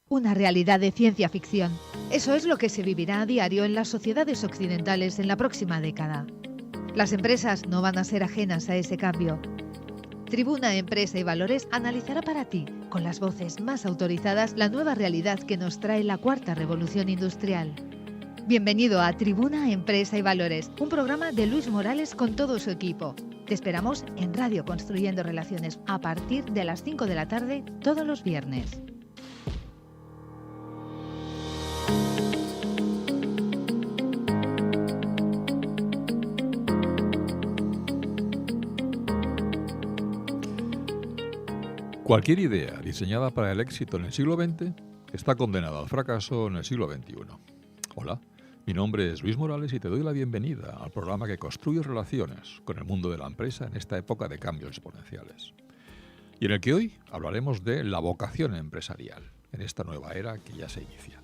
Una realidad de ciencia ficción. Eso es lo que se vivirá a diario en las sociedades occidentales en la próxima década. Las empresas no van a ser ajenas a ese cambio. Tribuna Empresa y Valores analizará para ti, con las voces más autorizadas, la nueva realidad que nos trae la cuarta revolución industrial. Bienvenido a Tribuna Empresa y Valores, un programa de Luis Morales con todo su equipo. Te esperamos en Radio Construyendo Relaciones a partir de las 5 de la tarde todos los viernes. Cualquier idea diseñada para el éxito en el siglo XX está condenada al fracaso en el siglo XXI. Hola, mi nombre es Luis Morales y te doy la bienvenida al programa que construye relaciones con el mundo de la empresa en esta época de cambios exponenciales. Y en el que hoy hablaremos de la vocación empresarial en esta nueva era que ya se inicia.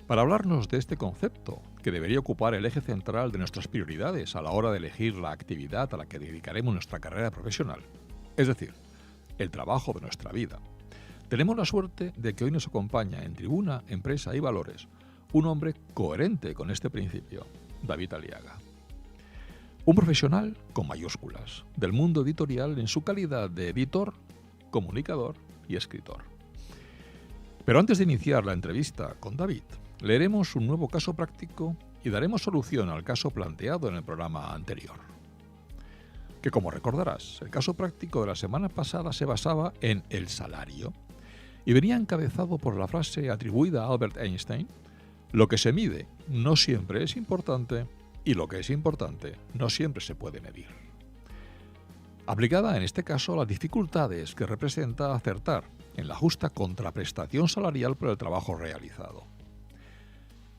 Para hablarnos de este concepto, que debería ocupar el eje central de nuestras prioridades a la hora de elegir la actividad a la que dedicaremos nuestra carrera profesional, es decir, el trabajo de nuestra vida. Tenemos la suerte de que hoy nos acompaña en Tribuna, Empresa y Valores un hombre coherente con este principio, David Aliaga. Un profesional con mayúsculas del mundo editorial en su calidad de editor, comunicador y escritor. Pero antes de iniciar la entrevista con David, leeremos un nuevo caso práctico y daremos solución al caso planteado en el programa anterior. Que como recordarás, el caso práctico de la semana pasada se basaba en el salario y venía encabezado por la frase atribuida a Albert Einstein: lo que se mide no siempre es importante y lo que es importante no siempre se puede medir. Aplicada en este caso a las dificultades que representa acertar en la justa contraprestación salarial por el trabajo realizado.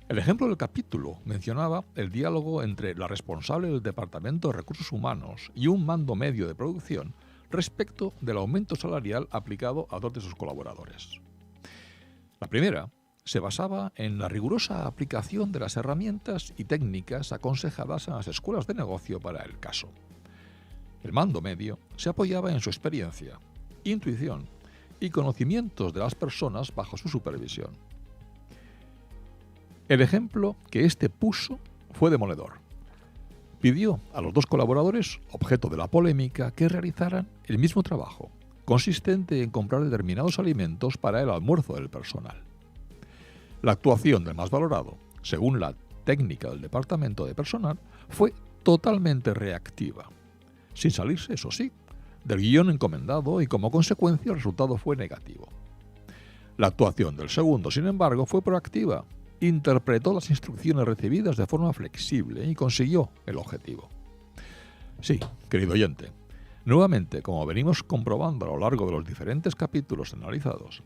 El ejemplo del capítulo mencionaba el diálogo entre la responsable del Departamento de Recursos Humanos y un mando medio de producción respecto del aumento salarial aplicado a dos de sus colaboradores. La primera se basaba en la rigurosa aplicación de las herramientas y técnicas aconsejadas en las escuelas de negocio para el caso. El mando medio se apoyaba en su experiencia, intuición y conocimientos de las personas bajo su supervisión. El ejemplo que éste puso fue demoledor. Pidió a los dos colaboradores, objeto de la polémica, que realizaran el mismo trabajo, consistente en comprar determinados alimentos para el almuerzo del personal. La actuación del más valorado, según la técnica del departamento de personal, fue totalmente reactiva, sin salirse, eso sí, del guión encomendado y como consecuencia el resultado fue negativo. La actuación del segundo, sin embargo, fue proactiva. Interpretó las instrucciones recibidas de forma flexible y consiguió el objetivo. Sí, querido oyente, nuevamente, como venimos comprobando a lo largo de los diferentes capítulos analizados,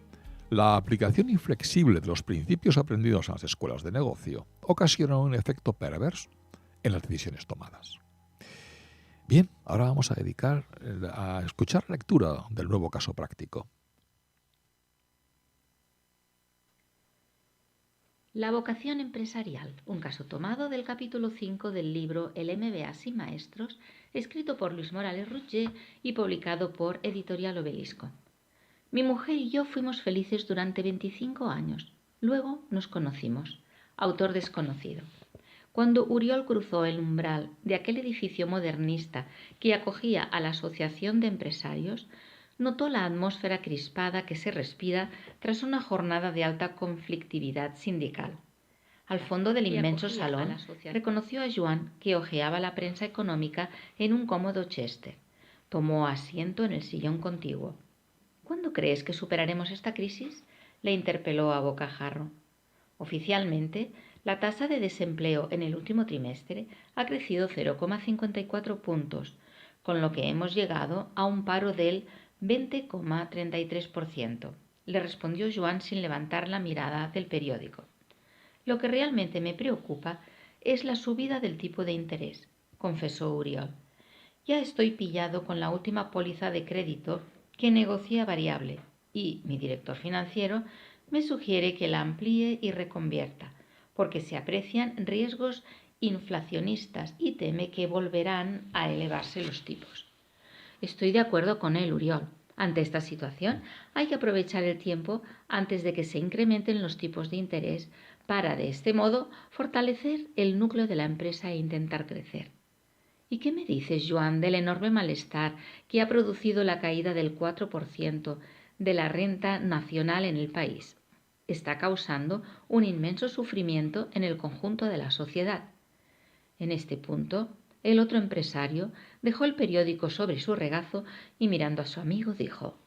la aplicación inflexible de los principios aprendidos en las escuelas de negocio ocasiona un efecto perverso en las decisiones tomadas. Bien, ahora vamos a dedicar a escuchar la lectura del nuevo caso práctico. La vocación empresarial, un caso tomado del capítulo 5 del libro El MBA sin maestros, escrito por Luis Morales Routget y publicado por Editorial Obelisco. Mi mujer y yo fuimos felices durante 25 años. Luego nos conocimos. Autor desconocido. Cuando Uriol cruzó el umbral de aquel edificio modernista que acogía a la Asociación de Empresarios, notó la atmósfera crispada que se respira tras una jornada de alta conflictividad sindical. Al fondo del inmenso salón reconoció a Joan, que hojeaba la prensa económica en un cómodo Chester. Tomó asiento en el sillón contiguo. ¿Cuándo crees que superaremos esta crisis?, le interpeló a bocajarro. Oficialmente, la tasa de desempleo en el último trimestre ha crecido 0,54 puntos, con lo que hemos llegado a un paro del 20,33%, le respondió Joan sin levantar la mirada del periódico. Lo que realmente me preocupa es la subida del tipo de interés, confesó Uriol. Ya estoy pillado con la última póliza de crédito que negocia variable y mi director financiero me sugiere que la amplíe y reconvierta, porque se aprecian riesgos inflacionistas y teme que volverán a elevarse los tipos. Estoy de acuerdo con él, Uriol. Ante esta situación, hay que aprovechar el tiempo antes de que se incrementen los tipos de interés para, de este modo, fortalecer el núcleo de la empresa e intentar crecer. ¿Y qué me dices, Joan, del enorme malestar que ha producido la caída del 4% de la renta nacional en el país? Está causando un inmenso sufrimiento en el conjunto de la sociedad. En este punto, el otro empresario dejó el periódico sobre su regazo y mirando a su amigo dijo: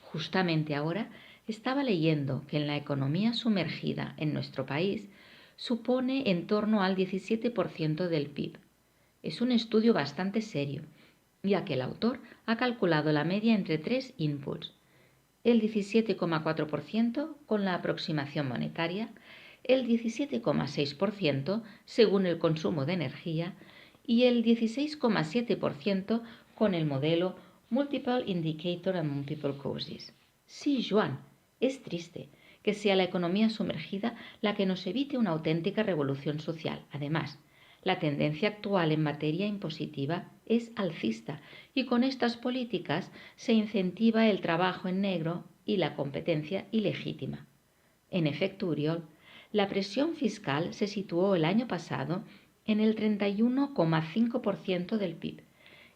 justamente ahora estaba leyendo que en la economía sumergida en nuestro país supone en torno al 17% del PIB. Es un estudio bastante serio, ya que el autor ha calculado la media entre tres inputs: el 17,4% con la aproximación monetaria, el 17,6% según el consumo de energía y el 16,7% con el modelo Multiple Indicator and Multiple Causes. Sí, Joan, es triste que sea la economía sumergida la que nos evite una auténtica revolución social. Además, la tendencia actual en materia impositiva es alcista y con estas políticas se incentiva el trabajo en negro y la competencia ilegítima. En efecto, Uriol, la presión fiscal se situó el año pasado en el 31,5% del PIB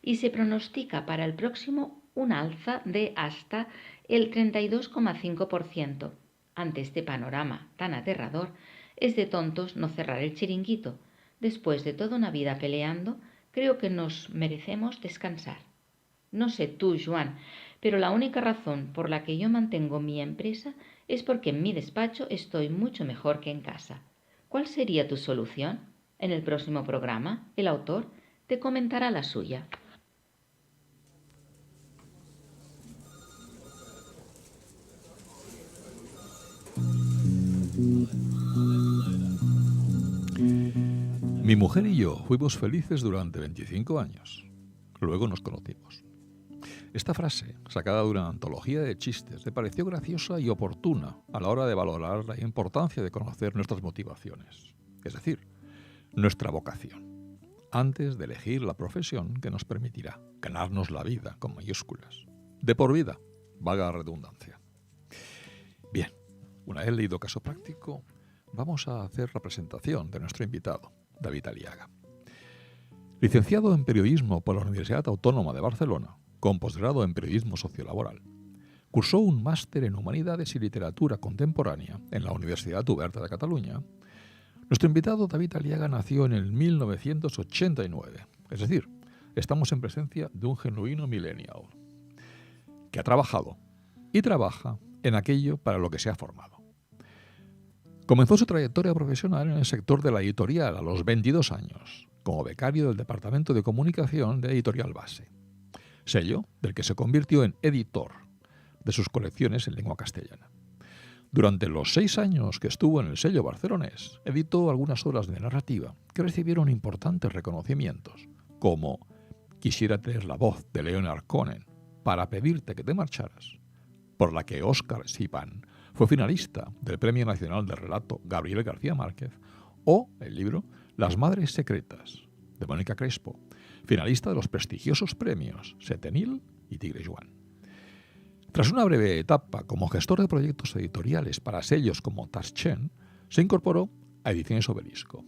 y se pronostica para el próximo un alza de hasta el 32,5%. Ante este panorama tan aterrador, es de tontos no cerrar el chiringuito. Después de toda una vida peleando, creo que nos merecemos descansar. No sé tú, Joan, pero la única razón por la que yo mantengo mi empresa es porque en mi despacho estoy mucho mejor que en casa. ¿Cuál sería tu solución? En el próximo programa, el autor te comentará la suya. Mi mujer y yo fuimos felices durante 25 años. Luego nos conocimos. Esta frase, sacada de una antología de chistes, me pareció graciosa y oportuna a la hora de valorar la importancia de conocer nuestras motivaciones, es decir, nuestra vocación, antes de elegir la profesión que nos permitirá ganarnos la vida, con mayúsculas, de por vida, vaga redundancia. Bien, una vez leído caso práctico, vamos a hacer la presentación de nuestro invitado, David Aliaga. Licenciado en Periodismo por la Universidad Autónoma de Barcelona, con posgrado en Periodismo Sociolaboral, cursó un máster en Humanidades y Literatura Contemporánea en la Universidad Oberta de Cataluña. Nuestro invitado David Aliaga nació en el 1989, es decir, estamos en presencia de un genuino millennial, que ha trabajado y trabaja en aquello para lo que se ha formado. Comenzó su trayectoria profesional en el sector de la editorial a los 22 años, como becario del Departamento de Comunicación de Editorial Base, sello del que se convirtió en editor de sus colecciones en lengua castellana. Durante los 6 años que estuvo en el sello barcelonés, editó algunas obras de narrativa que recibieron importantes reconocimientos, como Quisiera tener la voz de Leonard Cohen para pedirte que te marcharas, por la que Óscar Sipán fue finalista del Premio Nacional de Relato Gabriel García Márquez, o el libro Las Madres Secretas, de Mónica Crespo, finalista de los prestigiosos premios Setenil y Tigre Joan. Tras una breve etapa como gestor de proyectos editoriales para sellos como Taschen, se incorporó a Ediciones Obelisco,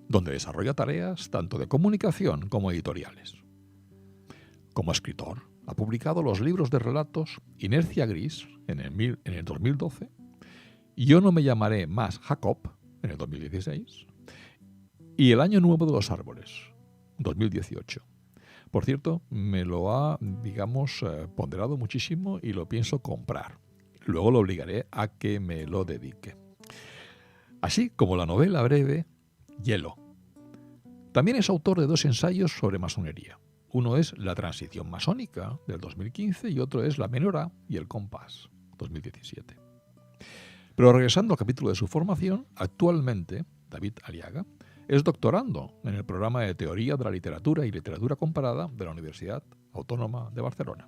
donde desarrolla tareas tanto de comunicación como editoriales. Como escritor, ha publicado los libros de relatos Inercia Gris en el 2012, Yo no me llamaré más Jacob en el 2016 y El Año Nuevo de los Árboles, 2018. Por cierto, me lo ha, ponderado muchísimo y lo pienso comprar. Luego lo obligaré a que me lo dedique. Así como la novela breve Hielo. También es autor de 2 ensayos sobre masonería. Uno es La transición masónica, del 2015, y otro es La menorá y el compás, 2017. Pero regresando al capítulo de su formación, actualmente David Aliaga es doctorando en el programa de Teoría de la Literatura y Literatura Comparada de la Universidad Autónoma de Barcelona.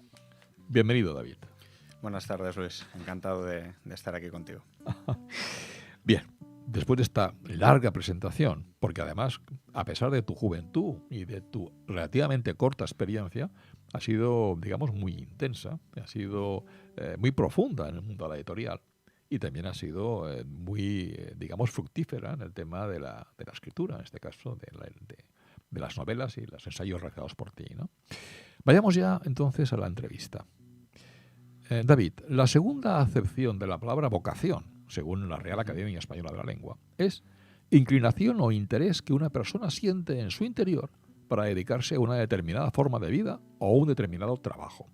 Bienvenido, David. Buenas tardes, Luis. Encantado de estar aquí contigo. Bien, después de esta larga presentación, porque además, a pesar de tu juventud y de tu relativamente corta experiencia, ha sido, digamos, muy intensa, ha sido muy profunda en el mundo de la editorial y también ha sido muy, digamos, fructífera en el tema de la escritura, en este caso de las novelas y los ensayos realizados por ti, ¿no? Vayamos ya entonces a la entrevista. David, la segunda acepción de la palabra vocación, según la Real Academia Española de la Lengua, es inclinación o interés que una persona siente en su interior para dedicarse a una determinada forma de vida o un determinado trabajo.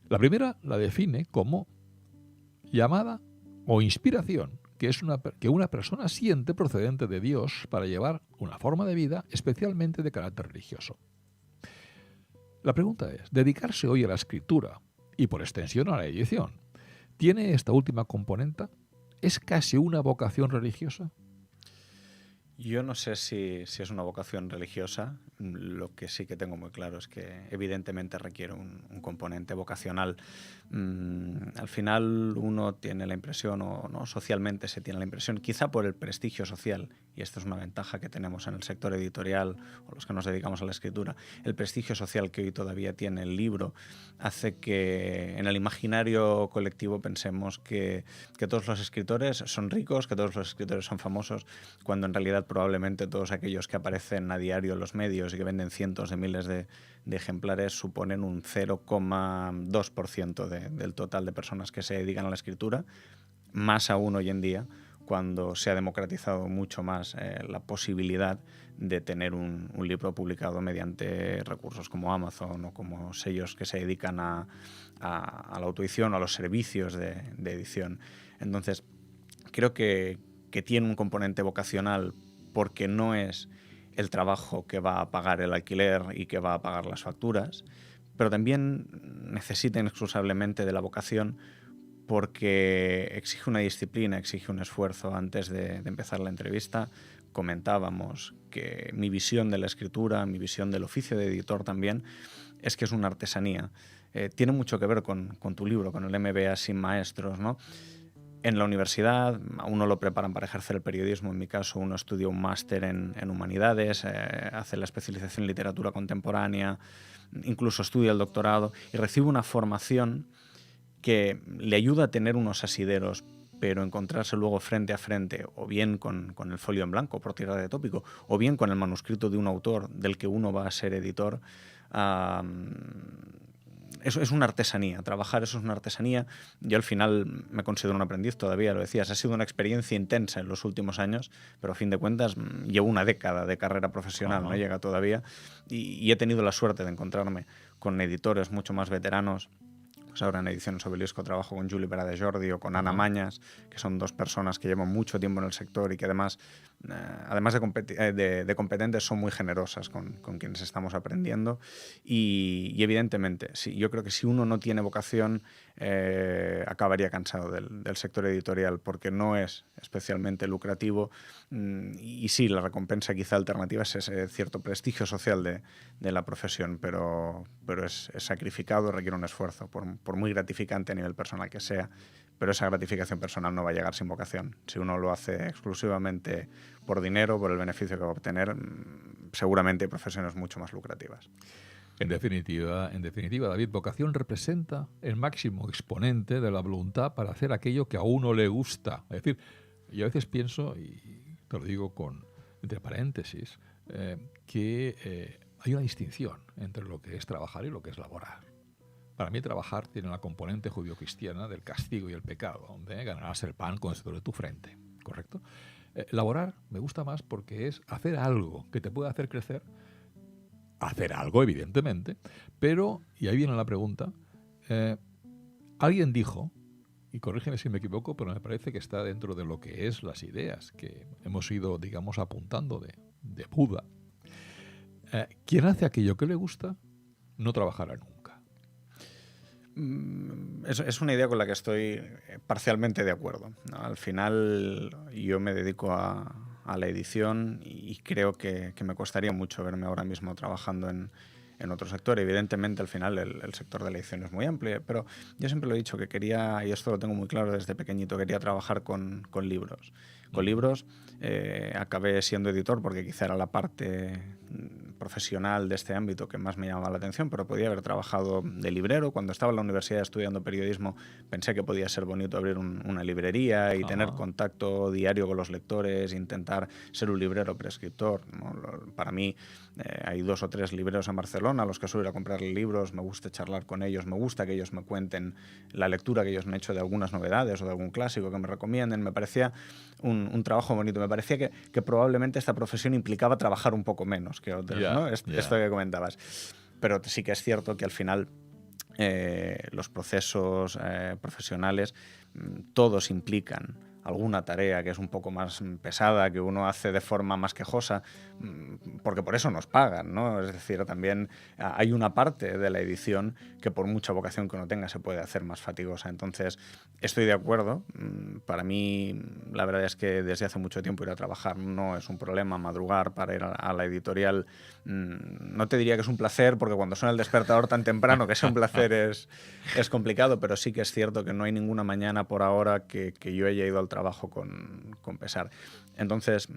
La primera la define como llamada o inspiración que una persona siente procedente de Dios para llevar una forma de vida especialmente de carácter religioso. La pregunta es, ¿dedicarse hoy a la escritura y por extensión a la edición tiene esta última componente? ¿Es casi una vocación religiosa? Yo no sé si es una vocación religiosa. Lo que sí que tengo muy claro es que evidentemente requiere un componente vocacional. Al final uno tiene la impresión, o no, socialmente se tiene la impresión, quizá por el prestigio social, y esta es una ventaja que tenemos en el sector editorial o los que nos dedicamos a la escritura, el prestigio social que hoy todavía tiene el libro hace que en el imaginario colectivo pensemos que todos los escritores son ricos, que todos los escritores son famosos, cuando en realidad probablemente todos aquellos que aparecen a diario en los medios y que venden cientos de miles de ejemplares suponen un 0,2% del total de personas que se dedican a la escritura, más aún hoy en día, cuando se ha democratizado mucho más la posibilidad de tener un libro publicado mediante recursos como Amazon o como sellos que se dedican a la autoedición o a los servicios de edición. Entonces, creo que tiene un componente vocacional porque no es el trabajo que va a pagar el alquiler y que va a pagar las facturas, pero también necesita inexcusablemente de la vocación porque exige una disciplina, exige un esfuerzo. Antes de empezar la entrevista comentábamos que mi visión de la escritura, mi visión del oficio de editor también, es que es una artesanía. Tiene mucho que ver con tu libro, con el MBA sin maestros, ¿no? En la universidad a uno lo preparan para ejercer el periodismo. En mi caso, uno estudia un máster en humanidades, hace la especialización en literatura contemporánea, incluso estudia el doctorado y recibe una formación que le ayuda a tener unos asideros, pero encontrarse luego frente a frente, o bien con el folio en blanco, por tirar de tópico, o bien con el manuscrito de un autor del que uno va a ser editor, eso es una artesanía. Trabajar eso es una artesanía. Yo al final me considero un aprendiz todavía, lo decías. Ha sido una experiencia intensa en los últimos años, pero a fin de cuentas llevo una década de carrera profesional, no llega todavía, y he tenido la suerte de encontrarme con editores mucho más veteranos. Pues ahora en Ediciones Obelisco trabajo con Juli Pera de Jordi o con Ana Mañas, que son dos personas que llevan mucho tiempo en el sector y que además de competentes son muy generosas con quienes estamos aprendiendo. Y evidentemente, sí, yo creo que si uno no tiene vocación, acabaría cansado del sector editorial porque no es especialmente lucrativo. Y sí, la recompensa quizá alternativa es ese cierto prestigio social de la profesión, pero es sacrificado, requiere un esfuerzo, por muy gratificante a nivel personal que sea, pero esa gratificación personal no va a llegar sin vocación. Si uno lo hace exclusivamente por dinero, por el beneficio que va a obtener, seguramente hay profesiones mucho más lucrativas. En definitiva, David, vocación representa el máximo exponente de la voluntad para hacer aquello que a uno le gusta. Es decir, yo a veces pienso, y te lo digo entre paréntesis, que hay una distinción entre lo que es trabajar y lo que es laborar. Para mí trabajar tiene la componente judío-cristiana del castigo y el pecado, donde ganarás el pan con el sudor de tu frente, ¿correcto? Laborar me gusta más porque es hacer algo que te puede hacer crecer, hacer algo evidentemente, pero, y ahí viene la pregunta, alguien dijo, y corrígeme si me equivoco, pero me parece que está dentro de lo que es las ideas que hemos ido, digamos, apuntando de Buda. Quien hace aquello que le gusta no trabajará nunca. Es una idea con la que estoy parcialmente de acuerdo, ¿no? Al final yo me dedico a la edición y creo que me costaría mucho verme ahora mismo trabajando en en otro sector. Evidentemente, al final, el sector de la edición es muy amplio, pero yo siempre lo he dicho que quería, y esto lo tengo muy claro desde pequeñito, quería trabajar con libros. Con libros acabé siendo editor porque quizá era la parte profesional de este ámbito que más me llamaba la atención, pero podía haber trabajado de librero. Cuando estaba en la universidad estudiando periodismo pensé que podía ser bonito abrir una librería y tener contacto diario con los lectores, intentar ser un librero prescriptor, ¿no? Para mí hay 2 o 3 libreros en Barcelona a los que suelo ir a comprar libros, me gusta charlar con ellos, me gusta que ellos me cuenten la lectura que ellos me han hecho de algunas novedades o de algún clásico que me recomienden. Me parecía un trabajo bonito. Me parecía que probablemente esta profesión implicaba trabajar un poco menos que otras, ¿no? Esto que comentabas. Pero sí que es cierto que al final los procesos profesionales todos implican alguna tarea que es un poco más pesada, que uno hace de forma más quejosa, porque por eso nos pagan, ¿no? Es decir, también hay una parte de la edición que por mucha vocación que uno tenga se puede hacer más fatigosa. Entonces, estoy de acuerdo. Para mí, la verdad es que desde hace mucho tiempo ir a trabajar no es un problema. Madrugar para ir a la editorial, no te diría que es un placer, porque cuando suena el despertador tan temprano que sea un placer es complicado, pero sí que es cierto que no hay ninguna mañana por ahora que yo haya ido al trabajo con pesar. Entonces,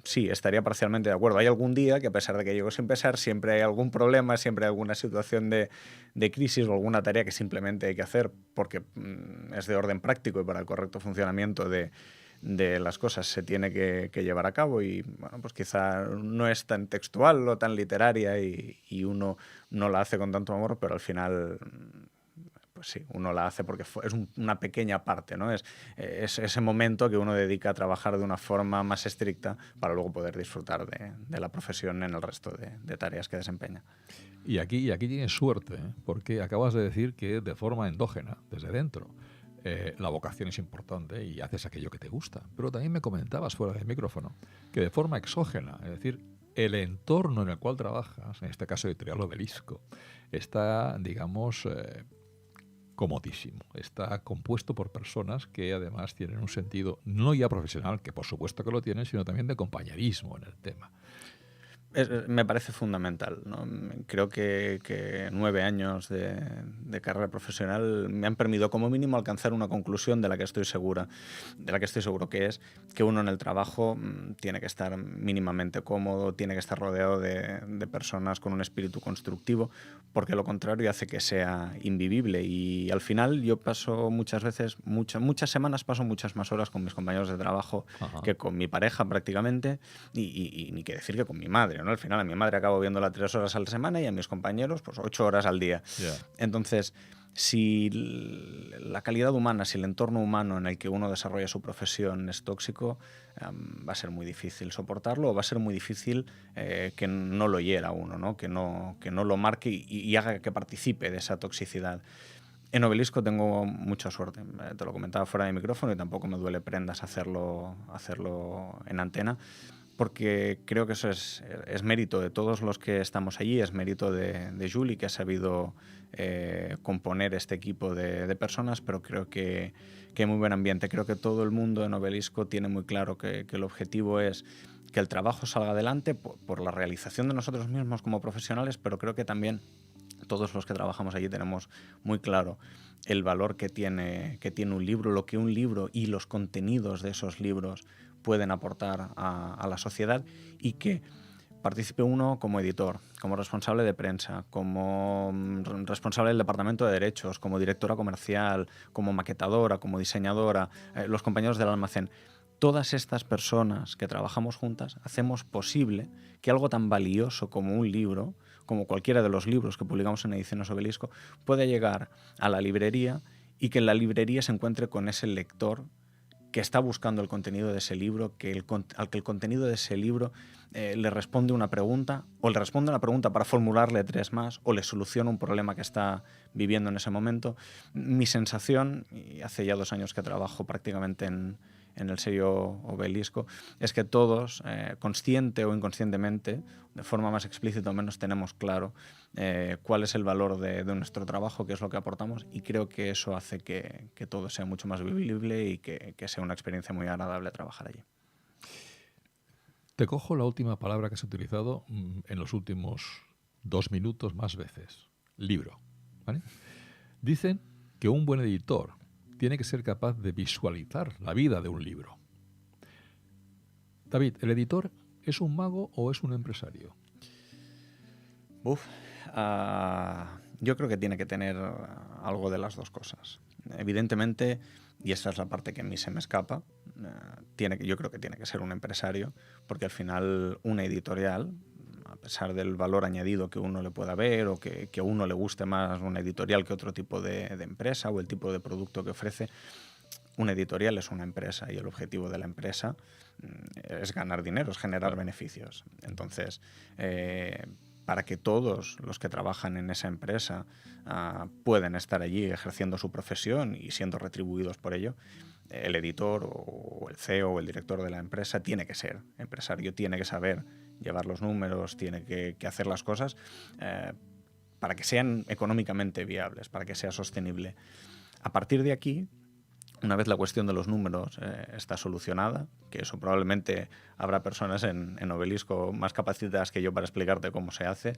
sí, estaría parcialmente de acuerdo. Hay algún día que, a pesar de que llego sin pesar, siempre hay algún problema, siempre hay alguna situación de crisis o alguna tarea que simplemente hay que hacer porque es de orden práctico y para el correcto funcionamiento de las cosas se tiene que llevar a cabo, y bueno, pues quizá no es tan textual o tan literaria y uno no la hace con tanto amor, pero al final pues sí, uno la hace porque es una pequeña parte, ¿no? Es ese momento que uno dedica a trabajar de una forma más estricta para luego poder disfrutar de la profesión en el resto de tareas que desempeña. Y aquí tienes suerte, porque acabas de decir que de forma endógena, desde dentro, la vocación es importante y haces aquello que te gusta. Pero también me comentabas fuera del micrófono que de forma exógena, es decir, el entorno en el cual trabajas, en este caso Editorial Obelisco, está, digamos, comodísimo. Está compuesto por personas que además tienen un sentido no ya profesional, que por supuesto que lo tienen, sino también de compañerismo en el tema. Me parece fundamental, ¿no? Creo que 9 años de carrera profesional me han permitido como mínimo alcanzar una conclusión de la que estoy seguro que es que uno en el trabajo tiene que estar mínimamente cómodo, tiene que estar rodeado de personas con un espíritu constructivo, porque lo contrario hace que sea invivible. Y al final yo paso muchas veces, muchas semanas paso muchas más horas con mis compañeros de trabajo que con mi pareja prácticamente, y ni que decir que con mi madre, ¿no? Al final a mi madre acabo viéndola 3 horas a la semana y a mis compañeros pues 8 horas al día. Entonces, si la calidad humana, si el entorno humano en el que uno desarrolla su profesión es tóxico, va a ser muy difícil soportarlo, o va a ser muy difícil que no lo hiera uno, ¿no? Que no lo marque y haga que participe de esa toxicidad. En Obelisco tengo mucha suerte. Te lo comentaba fuera de micrófono y tampoco me duele prendas hacerlo en antena, porque creo que eso es mérito de todos los que estamos allí, es mérito de Juli, que ha sabido componer este equipo de personas, pero creo que hay muy buen ambiente. Creo que todo el mundo en Obelisco tiene muy claro que el objetivo es que el trabajo salga adelante por la realización de nosotros mismos como profesionales, pero creo que también todos los que trabajamos allí tenemos muy claro el valor que tiene un libro, lo que un libro y los contenidos de esos libros pueden aportar a la sociedad, y que participe uno como editor, como responsable de prensa, como responsable del departamento de derechos, como directora comercial, como maquetadora, como diseñadora, los compañeros del almacén. Todas estas personas que trabajamos juntas hacemos posible que algo tan valioso como un libro, como cualquiera de los libros que publicamos en Ediciones Obelisco, pueda llegar a la librería y que en la librería se encuentre con ese lector que está buscando el contenido de ese libro, al que el contenido de ese libro le responde una pregunta, o le responde una pregunta para formularle 3 más, o le soluciona un problema que está viviendo en ese momento. Mi sensación, y hace ya 2 años que trabajo prácticamente en el sello Obelisco, es que todos, consciente o inconscientemente, de forma más explícita o menos, tenemos claro cuál es el valor de nuestro trabajo, qué es lo que aportamos, y creo que eso hace que todo sea mucho más vivible y que sea una experiencia muy agradable trabajar allí. Te cojo la última palabra que has utilizado en los últimos 2 minutos más veces. Libro. ¿Vale? Dicen que un buen editor tiene que ser capaz de visualizar la vida de un libro. David, ¿el editor es un mago o es un empresario? Yo creo que tiene que tener algo de las dos cosas. Evidentemente, y esta es la parte que a mí se me escapa, yo creo que tiene que ser un empresario, porque al final una editorial, a pesar del valor añadido que uno le pueda ver o que a uno le guste más una editorial que otro tipo de empresa o el tipo de producto que ofrece, una editorial es una empresa y el objetivo de la empresa es ganar dinero, es generar beneficios. Entonces, para que todos los que trabajan en esa empresa puedan estar allí ejerciendo su profesión y siendo retribuidos por ello, el editor o el CEO o el director de la empresa tiene que ser empresario, tiene que saber llevar los números, tiene que hacer las cosas para que sean económicamente viables, para que sea sostenible. A partir de aquí, una vez la cuestión de los números está solucionada, que eso probablemente habrá personas en Obelisco más capacitadas que yo para explicarte cómo se hace,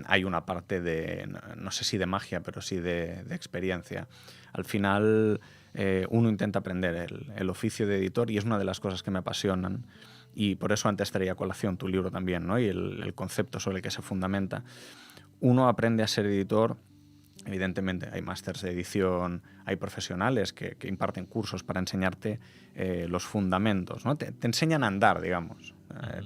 hay una parte de, no sé si de magia, pero sí de experiencia. Al final uno intenta aprender el oficio de editor y es una de las cosas que me apasionan y por eso antes traía a colación tu libro también, ¿no? Y el concepto sobre el que se fundamenta. Uno aprende a ser editor. Evidentemente hay másters de edición, hay profesionales que imparten cursos para enseñarte los fundamentos, ¿no? Te enseñan a andar, digamos.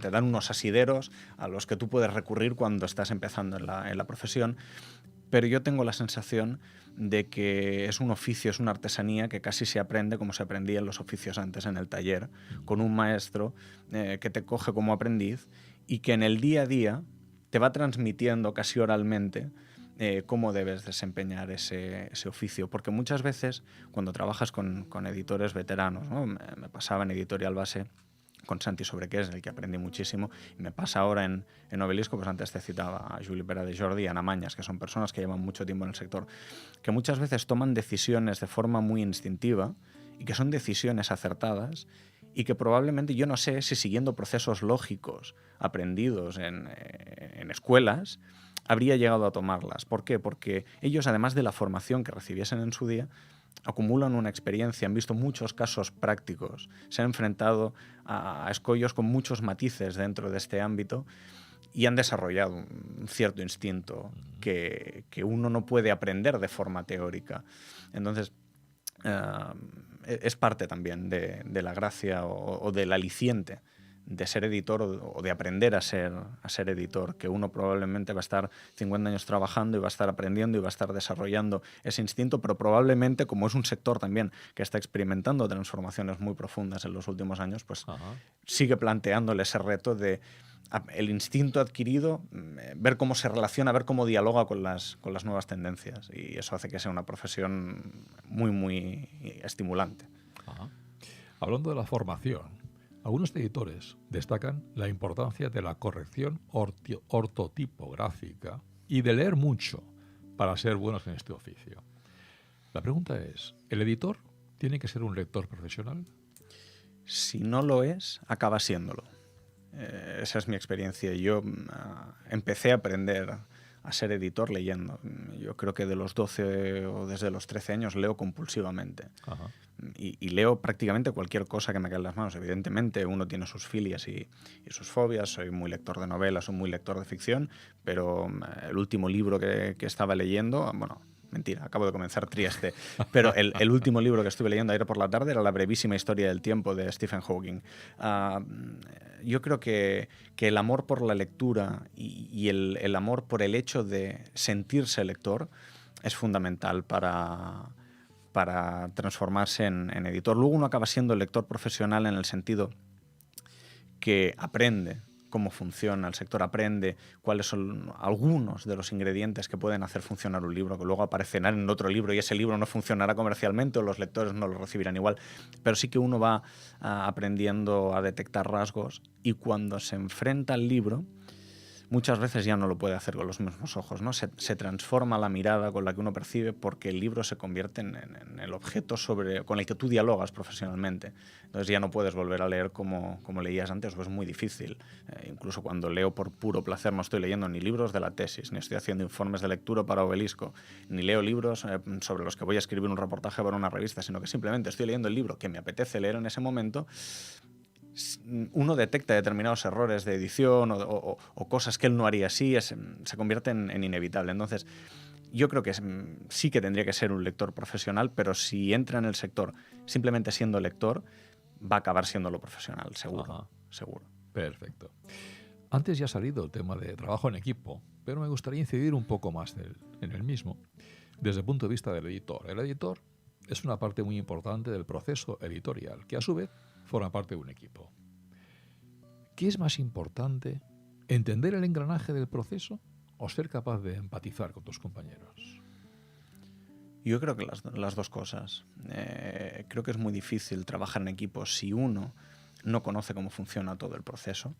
Te dan unos asideros a los que tú puedes recurrir cuando estás empezando en la profesión, pero yo tengo la sensación de que es un oficio, es una artesanía que casi se aprende como se aprendía en los oficios antes en el taller, con un maestro que te coge como aprendiz y que en el día a día te va transmitiendo casi oralmente cómo debes desempeñar ese oficio. Porque muchas veces cuando trabajas con editores veteranos, ¿no? Me pasaba en Editorial Base con Santi Sobrequés, del que aprendí muchísimo, y me pasa ahora en Obelisco, pues antes te citaba a Juli Pera de Jordi y Ana Mañas, que son personas que llevan mucho tiempo en el sector, que muchas veces toman decisiones de forma muy instintiva y que son decisiones acertadas y que probablemente, yo no sé si siguiendo procesos lógicos aprendidos en escuelas, habría llegado a tomarlas. ¿Por qué? Porque ellos, además de la formación que recibiesen en su día, acumulan una experiencia, han visto muchos casos prácticos, se han enfrentado a escollos con muchos matices dentro de este ámbito y han desarrollado un cierto instinto que uno no puede aprender de forma teórica. Entonces, es parte también de la gracia o del aliciente de ser editor o de aprender a ser editor, que uno probablemente va a estar 50 años trabajando y va a estar aprendiendo y va a estar desarrollando ese instinto, pero probablemente, como es un sector también que está experimentando transformaciones muy profundas en los últimos años, pues sigue planteándole ese reto de el instinto adquirido, ver cómo se relaciona, ver cómo dialoga con las nuevas tendencias, y eso hace que sea una profesión muy, muy estimulante. Hablando de la formación, algunos editores destacan la importancia de la corrección ortotipográfica y de leer mucho para ser buenos en este oficio. La pregunta es, ¿el editor tiene que ser un lector profesional? Si no lo es, acaba siéndolo. Esa es mi experiencia. Yo empecé a aprender a ser editor leyendo. Yo creo que de los 12 o desde los 13 años leo compulsivamente. Y leo prácticamente cualquier cosa que me caiga en las manos. Evidentemente uno tiene sus filias y sus fobias. Soy muy lector de novelas, soy muy lector de ficción, pero el último libro que estaba leyendo, bueno, mentira, acabo de comenzar Trieste, pero el último libro que estuve leyendo ayer por la tarde era La brevísima historia del tiempo de Stephen Hawking. Yo creo que el amor por la lectura y el amor por el hecho de sentirse lector es fundamental para transformarse en editor. Luego uno acaba siendo el lector profesional en el sentido que aprende cómo funciona el sector, aprende cuáles son algunos de los ingredientes que pueden hacer funcionar un libro, que luego aparecerán en otro libro y ese libro no funcionará comercialmente o los lectores no lo recibirán igual, pero sí que uno va aprendiendo a detectar rasgos y cuando se enfrenta al libro, muchas veces ya no lo puede hacer con los mismos ojos, ¿no? Se transforma la mirada con la que uno percibe porque el libro se convierte en el objeto con el que tú dialogas profesionalmente. Entonces ya no puedes volver a leer como leías antes, o es muy difícil. Incluso cuando leo por puro placer no estoy leyendo ni libros de la tesis, ni estoy haciendo informes de lectura para Obelisco, ni leo libros sobre los que voy a escribir un reportaje para una revista, sino que simplemente estoy leyendo el libro que me apetece leer en ese momento. Uno detecta determinados errores de edición o cosas que él no haría así, se convierte en inevitable. Entonces, yo creo que sí que tendría que ser un lector profesional, pero si entra en el sector simplemente siendo lector, va a acabar siendo lo profesional, seguro. Ajá. Seguro. Perfecto. Antes ya ha salido el tema de trabajo en equipo, pero me gustaría incidir un poco más en el mismo, desde el punto de vista del editor. El editor es una parte muy importante del proceso editorial, que a su vez forma parte de un equipo. ¿Qué es más importante, entender el engranaje del proceso o ser capaz de empatizar con tus compañeros? Yo creo que las dos cosas. Creo que es muy difícil trabajar en equipo si uno no conoce cómo funciona todo el proceso,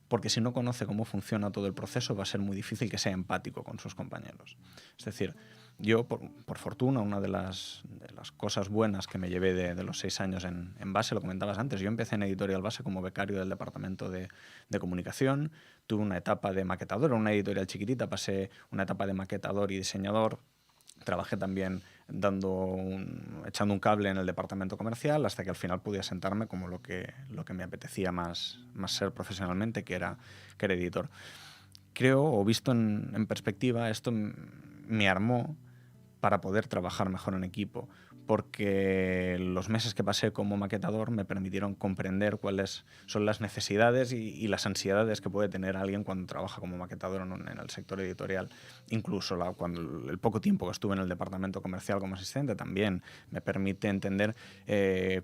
porque si no conoce cómo funciona todo el proceso va a ser muy difícil que sea empático con sus compañeros. Es decir, yo, por fortuna, una de las cosas buenas que me llevé de los 6 años en Base, lo comentabas antes, yo empecé en Editorial Base como becario del departamento de comunicación, tuve una etapa de maquetador, una editorial chiquitita, pasé una etapa de maquetador y diseñador, trabajé también echando un cable en el departamento comercial hasta que al final pude asentarme como lo que me apetecía más ser profesionalmente, que era editor. Creo, o visto en perspectiva, esto me armó para poder trabajar mejor en equipo, porque los meses que pasé como maquetador me permitieron comprender cuáles son las necesidades y las ansiedades que puede tener alguien cuando trabaja como maquetador en el sector editorial. Incluso cuando el poco tiempo que estuve en el departamento comercial como asistente también me permite entender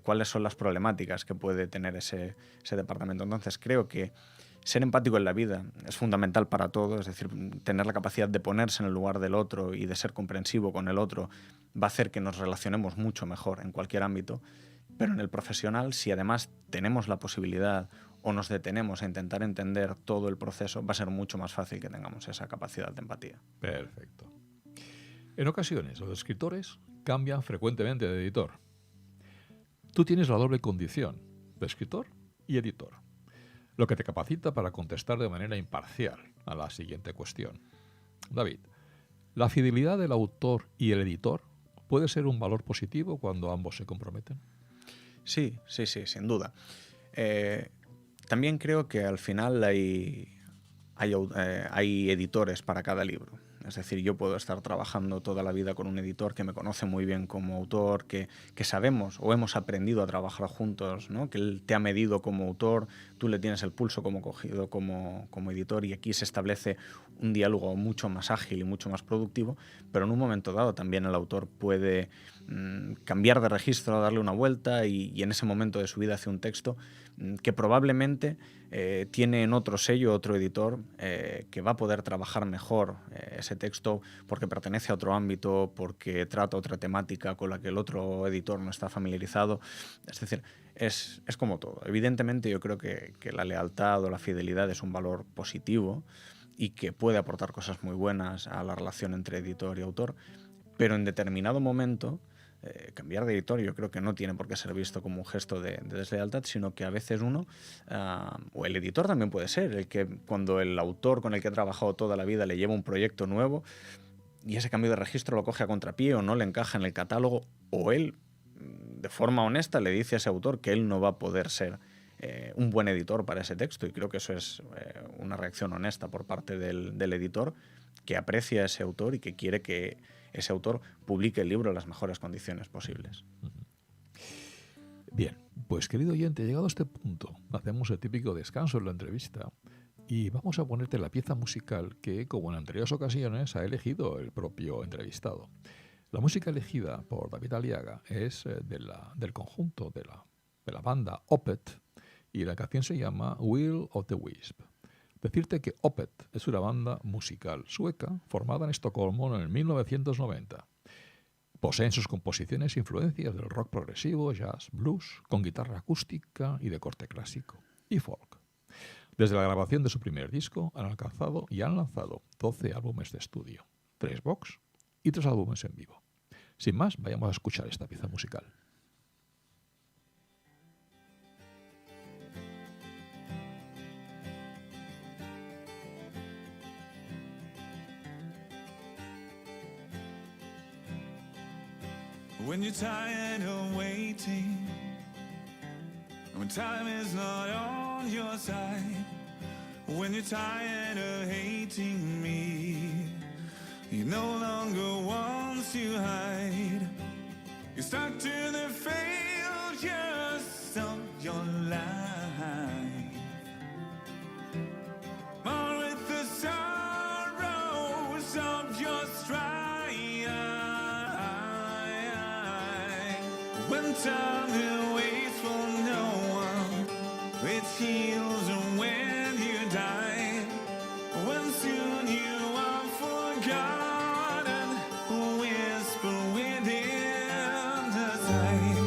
cuáles son las problemáticas que puede tener ese departamento. Entonces creo que ser empático en la vida es fundamental para todo, es decir, tener la capacidad de ponerse en el lugar del otro y de ser comprensivo con el otro va a hacer que nos relacionemos mucho mejor en cualquier ámbito, pero en el profesional, si además tenemos la posibilidad o nos detenemos a intentar entender todo el proceso, va a ser mucho más fácil que tengamos esa capacidad de empatía. Perfecto. En ocasiones, los escritores cambian frecuentemente de editor. Tú tienes la doble condición de escritor y editor, lo que te capacita para contestar de manera imparcial a la siguiente cuestión. David, ¿la fidelidad del autor y el editor puede ser un valor positivo cuando ambos se comprometen? Sí, sin duda. También creo que al final hay editores para cada libro. Es decir, yo puedo estar trabajando toda la vida con un editor que me conoce muy bien como autor, que sabemos o hemos aprendido a trabajar juntos, ¿no? Que él te ha medido como autor, tú le tienes el pulso como cogido como editor, y aquí se establece un diálogo mucho más ágil y mucho más productivo, pero en un momento dado también el autor puede cambiar de registro, darle una vuelta y en ese momento de su vida hace un texto que probablemente tiene en otro sello, otro editor, que va a poder trabajar mejor ese texto porque pertenece a otro ámbito, porque trata otra temática con la que el otro editor no está familiarizado. Es decir, es como todo. Evidentemente yo creo que la lealtad o la fidelidad es un valor positivo y que puede aportar cosas muy buenas a la relación entre editor y autor, pero en determinado momento cambiar de editor yo creo que no tiene por qué ser visto como un gesto de deslealtad, sino que a veces uno, o el editor también puede ser, el que cuando el autor con el que ha trabajado toda la vida le lleva un proyecto nuevo y ese cambio de registro lo coge a contrapié o no le encaja en el catálogo, o él de forma honesta le dice a ese autor que él no va a poder ser un buen editor para ese texto, y creo que eso es una reacción honesta por parte del editor, que aprecia a ese autor y que quiere que ese autor publique el libro en las mejores condiciones posibles. Bien, pues querido oyente, llegado a este punto, hacemos el típico descanso en la entrevista y vamos a ponerte la pieza musical que, como en anteriores ocasiones, ha elegido el propio entrevistado. La música elegida por David Aliaga es del conjunto de la banda Opeth, y la canción se llama Will of the Wisp. Decirte que Opeth es una banda musical sueca formada en Estocolmo en el 1990. Posee en sus composiciones influencias del rock progresivo, jazz, blues, con guitarra acústica y de corte clásico, y folk. Desde la grabación de su primer disco han alcanzado y han lanzado 12 álbumes de estudio, 3 box y 3 álbumes en vivo. Sin más, vayamos a escuchar esta pieza musical. When you're tired of waiting, when time is not on your side, when you're tired of hating me, you no longer want to hide. You're stuck to the failures of your life, or with the sorrows of your strife. When time waits for no one, it heals when you die. When soon you are forgotten, whisper within the sight.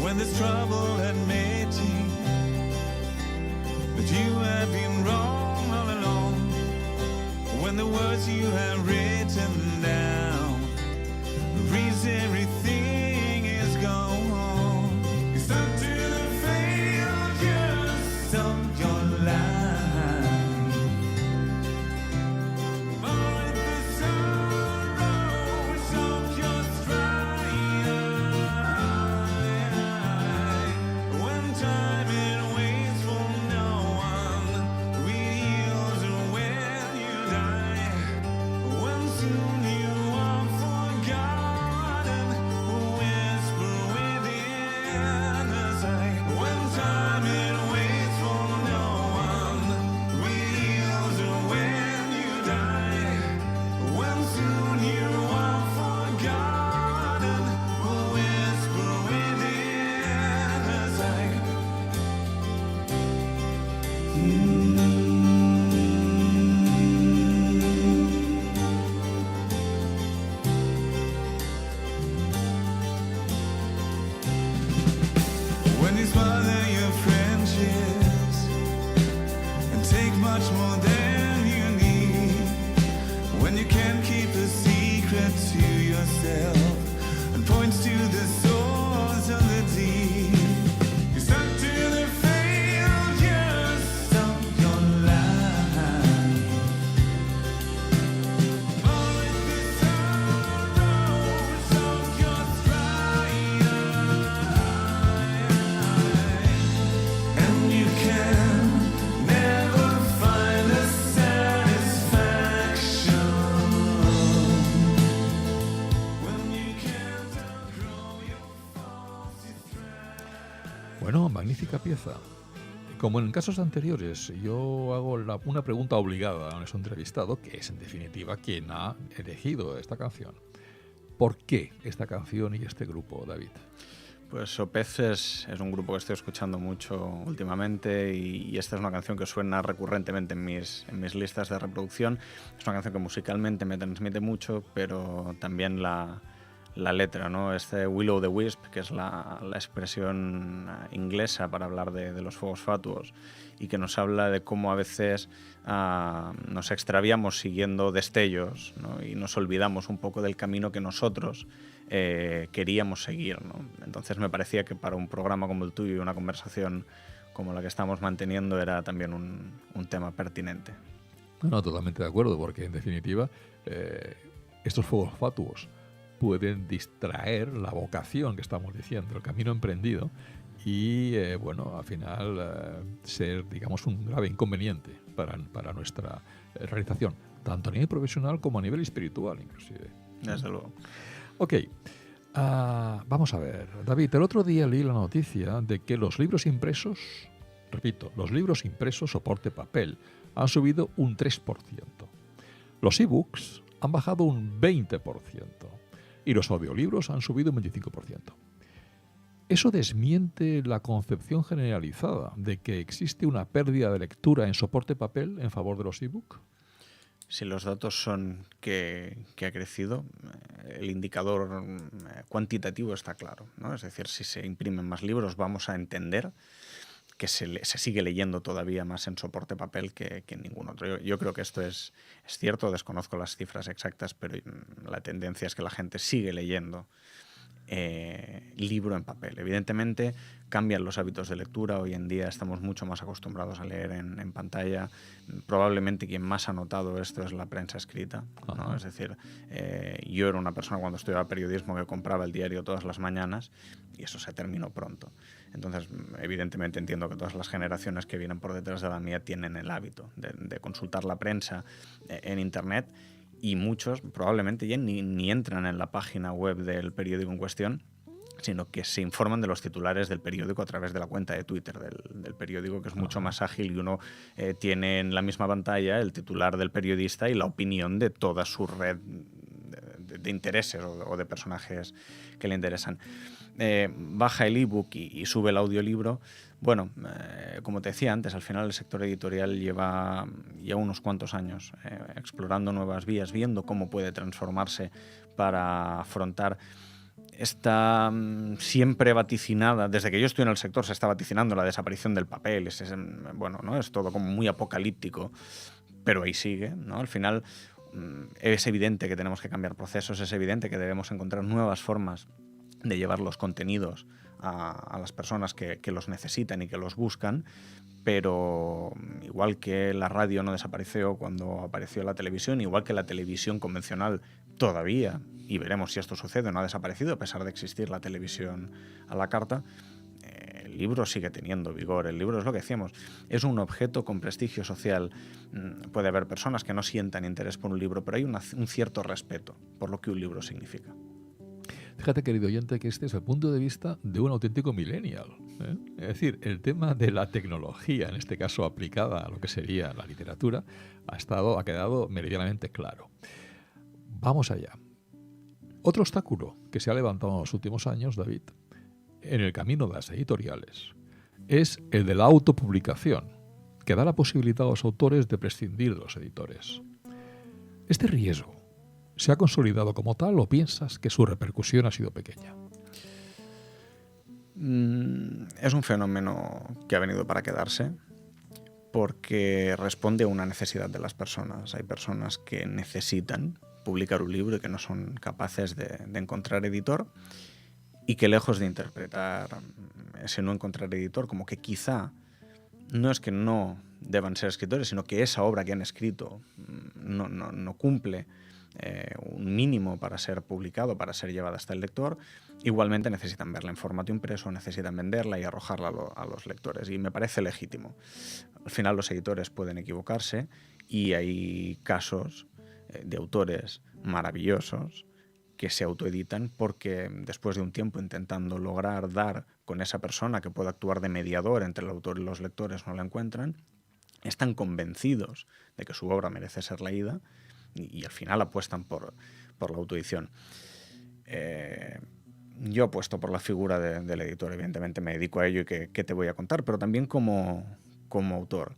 When there's trouble admitting that you have been wrong all along, when the words you have written down reads everything is gone, you're stuck to the failures of your life, or with the sorrows of your strife. When time it waits for no one, reveals when you die. When soon you are forgotten, whisper within the sight. When time it waits for no one, reveals when you die. When soon you are forgotten, whisper within the sight. When you smother your friendships and take much more than you need, when you can't keep a secret to yourself and points to the source of the deed, you're stuck to the failures of your life, or with the sorrows of your strife, and you can never find a satisfaction when you can't outgrow your faulty thread. Bueno, magnífica pieza. Como en casos anteriores, yo hago una pregunta obligada a nuestro entrevistado, que es en definitiva quien ha elegido esta canción. ¿Por qué esta canción y este grupo, David? Pues Sopez es un grupo que estoy escuchando mucho últimamente y esta es una canción que suena recurrentemente en mis listas de reproducción. Es una canción que musicalmente me transmite mucho, pero también la letra, ¿no? Este Will o' the Wisp, que es la expresión inglesa para hablar de los fuegos fatuos y que nos habla de cómo a veces nos extraviamos siguiendo destellos, ¿no? Y nos olvidamos un poco del camino que nosotros queríamos seguir, ¿no? Entonces me parecía que para un programa como el tuyo y una conversación como la que estamos manteniendo era también un tema pertinente. No, totalmente de acuerdo, porque en definitiva estos fuegos fatuos pueden distraer la vocación que estamos diciendo, el camino emprendido, y bueno, al final ser, digamos, un grave inconveniente para nuestra realización, tanto a nivel profesional como a nivel espiritual, inclusive. Desde luego. Ok, vamos a ver. David, el otro día leí la noticia de que los libros impresos, repito, los libros impresos soporte papel, han subido un 3%. Los ebooks han bajado un 20%. Y los audiolibros han subido un 25%. Eso desmiente la concepción generalizada de que existe una pérdida de lectura en soporte papel en favor de los ebook. Si los datos son que ha crecido, el indicador cuantitativo está claro, ¿no? Es decir, si se imprimen más libros, vamos a entender que se sigue leyendo todavía más en soporte papel que en ningún otro. Yo creo que esto es cierto, desconozco las cifras exactas, pero la tendencia es que la gente sigue leyendo libro en papel. Evidentemente cambian los hábitos de lectura. Hoy en día estamos mucho más acostumbrados a leer en pantalla. Probablemente quien más ha notado esto es la prensa escrita, ¿no? Es decir, yo era una persona cuando estudiaba periodismo que compraba el diario todas las mañanas y eso se terminó pronto. Entonces, evidentemente entiendo que todas las generaciones que vienen por detrás de la mía tienen el hábito de consultar la prensa en Internet. Y muchos probablemente ya ni entran en la página web del periódico en cuestión, sino que se informan de los titulares del periódico a través de la cuenta de Twitter del periódico, que es mucho más ágil, y uno tiene en la misma pantalla el titular del periodista y la opinión de toda su red de intereses o de personajes que le interesan. Baja el ebook y sube el audiolibro. Bueno, como te decía antes, al final el sector editorial lleva ya unos cuantos años explorando nuevas vías, viendo cómo puede transformarse para afrontar esta siempre vaticinada, desde que yo estoy en el sector se está vaticinando la desaparición del papel. Bueno, ¿no? Es todo como muy apocalíptico, pero ahí sigue, ¿no? Al final es evidente que tenemos que cambiar procesos, es evidente que debemos encontrar nuevas formas de llevar los contenidos a las personas que los necesitan y que los buscan, pero igual que la radio no desapareció cuando apareció la televisión, igual que la televisión convencional todavía, y veremos si esto sucede, no ha desaparecido a pesar de existir la televisión a la carta, el libro sigue teniendo vigor. El libro es lo que decíamos, es un objeto con prestigio social. Puede haber personas que no sientan interés por un libro, pero hay un cierto respeto por lo que un libro significa. Fíjate, querido oyente, que este es el punto de vista de un auténtico millennial, ¿eh? Es decir, el tema de la tecnología, en este caso aplicada a lo que sería la literatura, ha quedado meridianamente claro. Vamos allá. Otro obstáculo que se ha levantado en los últimos años, David, en el camino de las editoriales, es el de la autopublicación, que da la posibilidad a los autores de prescindir de los editores. Este riesgo, ¿se ha consolidado como tal o piensas que su repercusión ha sido pequeña? Es un fenómeno que ha venido para quedarse porque responde a una necesidad de las personas. Hay personas que necesitan publicar un libro y que no son capaces de encontrar editor, y que lejos de interpretar ese no encontrar editor como que quizá no es que no deban ser escritores, sino que esa obra que han escrito no cumple un mínimo para ser publicado, para ser llevada hasta el lector, igualmente necesitan verla en formato impreso, necesitan venderla y arrojarla a los lectores. Y me parece legítimo. Al final los editores pueden equivocarse y hay casos de autores maravillosos que se autoeditan porque después de un tiempo intentando lograr dar con esa persona que pueda actuar de mediador entre el autor y los lectores no la encuentran, están convencidos de que su obra merece ser leída y al final apuestan por la autoedición. Yo apuesto por la figura del editor, evidentemente me dedico a ello y qué te voy a contar, pero también como autor.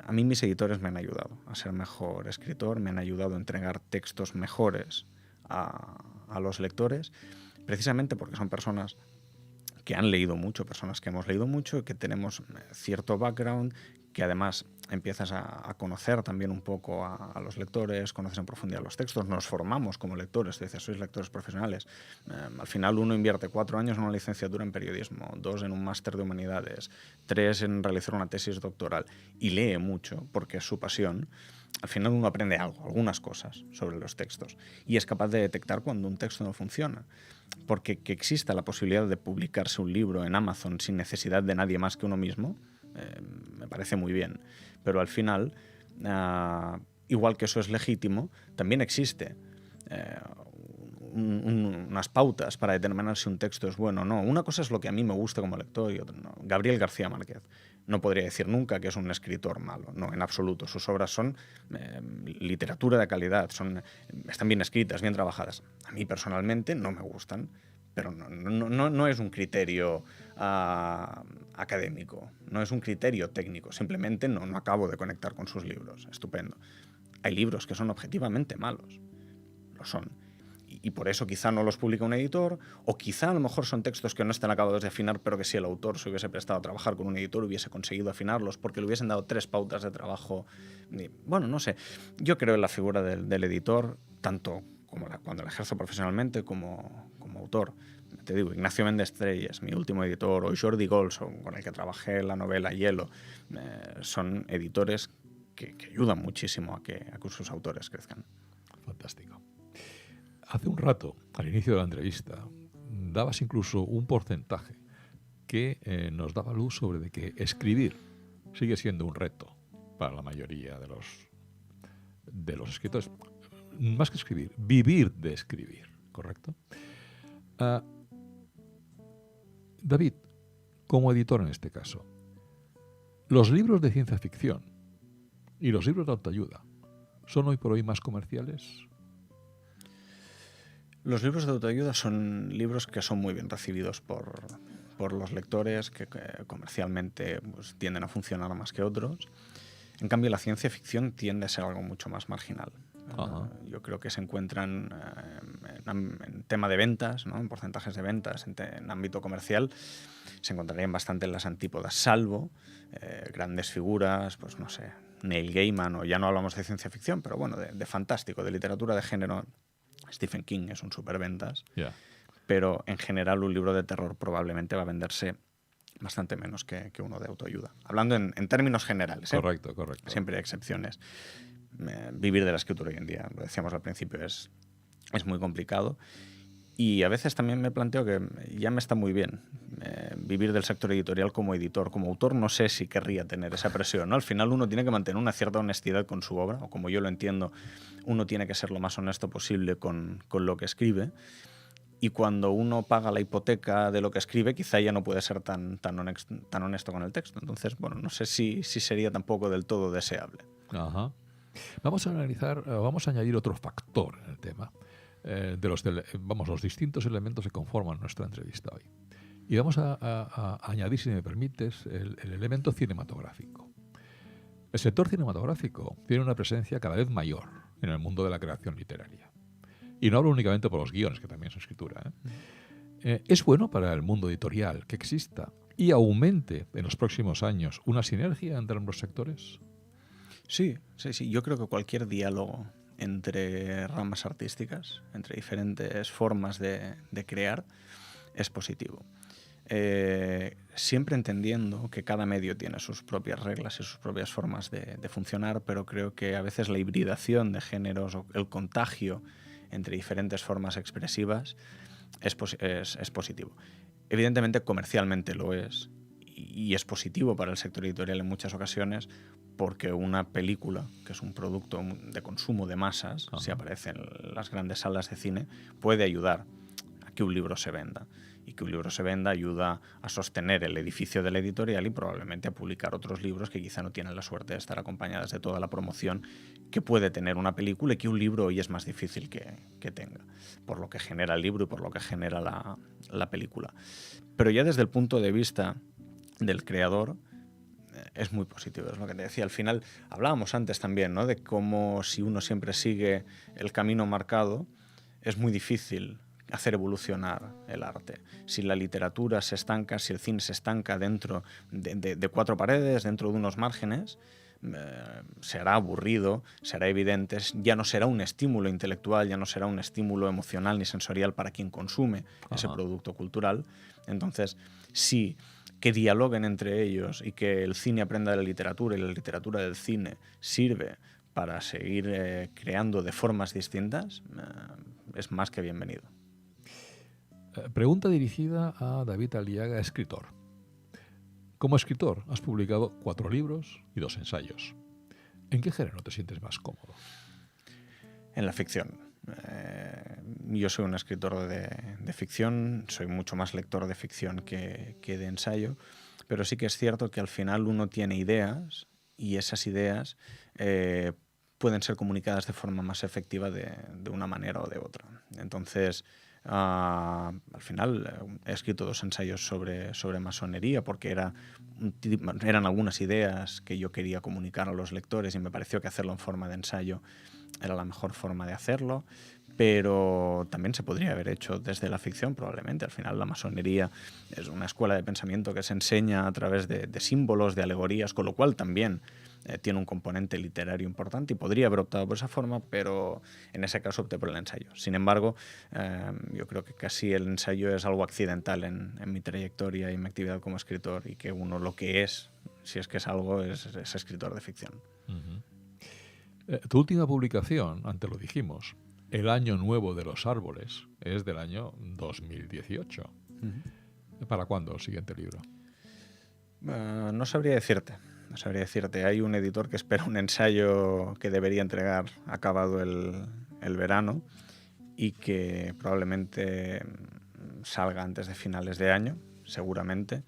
A mí mis editores me han ayudado a ser mejor escritor, me han ayudado a entregar textos mejores a los lectores, precisamente porque son personas que han leído mucho, personas que hemos leído mucho y que tenemos cierto background, que además empiezas a conocer también un poco a los lectores, conoces en profundidad los textos, nos formamos como lectores, te dices, sois lectores profesionales. Al final uno invierte 4 años en una licenciatura en periodismo, 2 en un máster de humanidades, 3 en realizar una tesis doctoral y lee mucho porque es su pasión. Al final uno aprende algo, algunas cosas sobre los textos y es capaz de detectar cuando un texto no funciona. Porque que exista la posibilidad de publicarse un libro en Amazon sin necesidad de nadie más que uno mismo, me parece muy bien. Pero al final, igual que eso es legítimo, también existe unas pautas para determinar si un texto es bueno o no. Una cosa es lo que a mí me gusta como lector y otra no. Gabriel García Márquez no podría decir nunca que es un escritor malo, no, en absoluto. Sus obras son literatura de calidad, están bien escritas, bien trabajadas. A mí personalmente no me gustan, pero no es un criterio académico, no es un criterio técnico, simplemente no acabo de conectar con sus libros. Estupendo. Hay libros que son objetivamente malos, lo son. Y por eso quizá no los publica un editor, o quizá a lo mejor son textos que no están acabados de afinar, pero que si el autor se hubiese prestado a trabajar con un editor hubiese conseguido afinarlos porque le hubiesen dado 3 pautas de trabajo. Bueno, no sé. Yo creo en la figura del editor, tanto como cuando la ejerzo profesionalmente como autor. Te digo, Ignacio Méndez Trelles, mi último editor, o Jordi Golson, con el que trabajé en la novela Hielo, son editores que ayudan muchísimo a que sus autores crezcan. Fantástico. Hace un rato, al inicio de la entrevista, dabas incluso un porcentaje que nos daba luz sobre de que escribir sigue siendo un reto para la mayoría de los escritores. Más que escribir, vivir de escribir, ¿correcto? David, como editor en este caso, los libros de ciencia ficción y los libros de autoayuda ¿son hoy por hoy más comerciales? Los libros de autoayuda son libros que son muy bien recibidos por los lectores, que comercialmente pues, tienden a funcionar más que otros. En cambio, la ciencia ficción tiende a ser algo mucho más marginal. Yo creo que se encuentran en tema de ventas, ¿no? En porcentajes de ventas, en ámbito comercial, se encontrarían bastante en las antípodas, salvo grandes figuras, pues no sé, Neil Gaiman, o ya no hablamos de ciencia ficción, pero bueno, de fantástico, de literatura de género. Stephen King es un superventas, pero en general un libro de terror probablemente va a venderse bastante menos que uno de autoayuda. Hablando en términos generales. Correcto. Siempre hay excepciones. Vivir de la escritura hoy en día, lo decíamos al principio, es muy complicado. Y a veces también me planteo que ya me está muy bien vivir del sector editorial como editor. Como autor no sé si querría tener esa presión, ¿no? Al final uno tiene que mantener una cierta honestidad con su obra, o como yo lo entiendo, uno tiene que ser lo más honesto posible con lo que escribe. Y cuando uno paga la hipoteca de lo que escribe, quizá ya no puede ser tan honesto con el texto. Entonces, bueno, no sé si sería tampoco del todo deseable. Ajá. Vamos a añadir otro factor en el tema. Los distintos elementos que conforman nuestra entrevista hoy. Y vamos a añadir, si me permites, el elemento cinematográfico. El sector cinematográfico tiene una presencia cada vez mayor en el mundo de la creación literaria. Y no hablo únicamente por los guiones, que también es escritura. ¿Es bueno para el mundo editorial que exista y aumente en los próximos años una sinergia entre ambos sectores? Sí. Yo creo que cualquier diálogo entre ramas artísticas, entre diferentes formas de crear, es positivo. Siempre entendiendo que cada medio tiene sus propias reglas y sus propias formas de funcionar, pero creo que a veces la hibridación de géneros o el contagio entre diferentes formas expresivas es positivo. Evidentemente, comercialmente lo es, y es positivo para el sector editorial en muchas ocasiones, porque una película, que es un producto de consumo de masas, si aparece en las grandes salas de cine, puede ayudar a que un libro se venda. Y que un libro se venda ayuda a sostener el edificio de la editorial y probablemente a publicar otros libros que quizá no tienen la suerte de estar acompañadas de toda la promoción que puede tener una película, y que un libro hoy es más difícil que tenga, por lo que genera el libro y por lo que genera la película. Pero ya desde el punto de vista del creador, es muy positivo, es lo que te decía. Al final, hablábamos antes también, ¿no?, de cómo si uno siempre sigue el camino marcado, es muy difícil hacer evolucionar el arte. Si la literatura se estanca, si el cine se estanca dentro de 4 paredes, dentro de unos márgenes, será aburrido, será evidente, ya no será un estímulo intelectual, ya no será un estímulo emocional ni sensorial para quien consume ese producto cultural. Entonces, sí, que dialoguen entre ellos y que el cine aprenda de la literatura y la literatura del cine sirve para seguir creando de formas distintas, es más que bienvenido. Pregunta dirigida a David Aliaga, escritor. Como escritor, has publicado 4 libros y 2 ensayos. ¿En qué género te sientes más cómodo? En la ficción. Yo soy un escritor de ficción, soy mucho más lector de ficción que de ensayo, pero sí que es cierto que al final uno tiene ideas y esas ideas pueden ser comunicadas de forma más efectiva de una manera o de otra. Entonces, Al final he escrito 2 ensayos sobre masonería porque eran algunas ideas que yo quería comunicar a los lectores y me pareció que hacerlo en forma de ensayo era la mejor forma de hacerlo, pero también se podría haber hecho desde la ficción probablemente. Al final la masonería es una escuela de pensamiento que se enseña a través de símbolos, de alegorías, con lo cual también tiene un componente literario importante y podría haber optado por esa forma, pero en ese caso opté por el ensayo. Sin embargo, yo creo que casi el ensayo es algo accidental en mi trayectoria y mi actividad como escritor, y que uno lo que es, si es que es algo, es escritor de ficción. Tu última publicación, antes lo dijimos, El Año Nuevo de los Árboles, es del año 2018. ¿Para cuándo el siguiente libro? No sabría decirte. Hay un editor que espera un ensayo que debería entregar acabado el verano y que probablemente salga antes de finales de año, seguramente.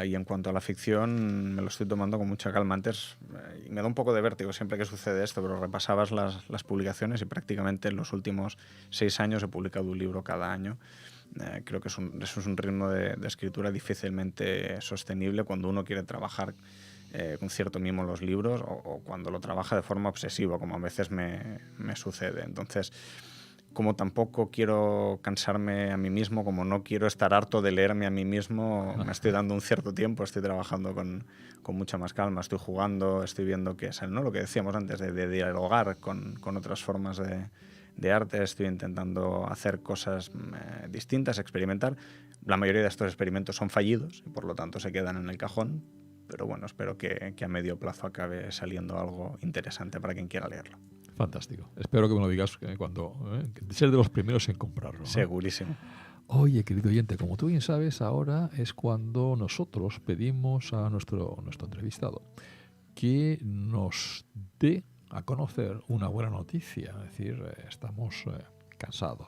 Y en cuanto a la ficción, me lo estoy tomando con mucha calma. Antes, y me da un poco de vértigo siempre que sucede esto, pero repasabas las publicaciones y prácticamente en los últimos 6 años he publicado un libro cada año. Creo que eso es un ritmo de escritura difícilmente sostenible cuando uno quiere trabajar con cierto mimo los libros o cuando lo trabaja de forma obsesiva, como a veces me sucede. Entonces, como tampoco quiero cansarme a mí mismo, como no quiero estar harto de leerme a mí mismo, me estoy dando un cierto tiempo, estoy trabajando con mucha más calma, estoy jugando, estoy viendo qué es, ¿no? Lo que decíamos antes, de dialogar con otras formas de arte, estoy intentando hacer cosas distintas, experimentar. La mayoría de estos experimentos son fallidos y por lo tanto se quedan en el cajón, pero bueno, espero que a medio plazo acabe saliendo algo interesante para quien quiera leerlo. Fantástico. Espero que me lo digas cuando ser de los primeros en comprarlo, ¿no? Segurísimo. Oye, querido oyente, como tú bien sabes, ahora es cuando nosotros pedimos a nuestro entrevistado que nos dé a conocer una buena noticia. Es decir, estamos cansados,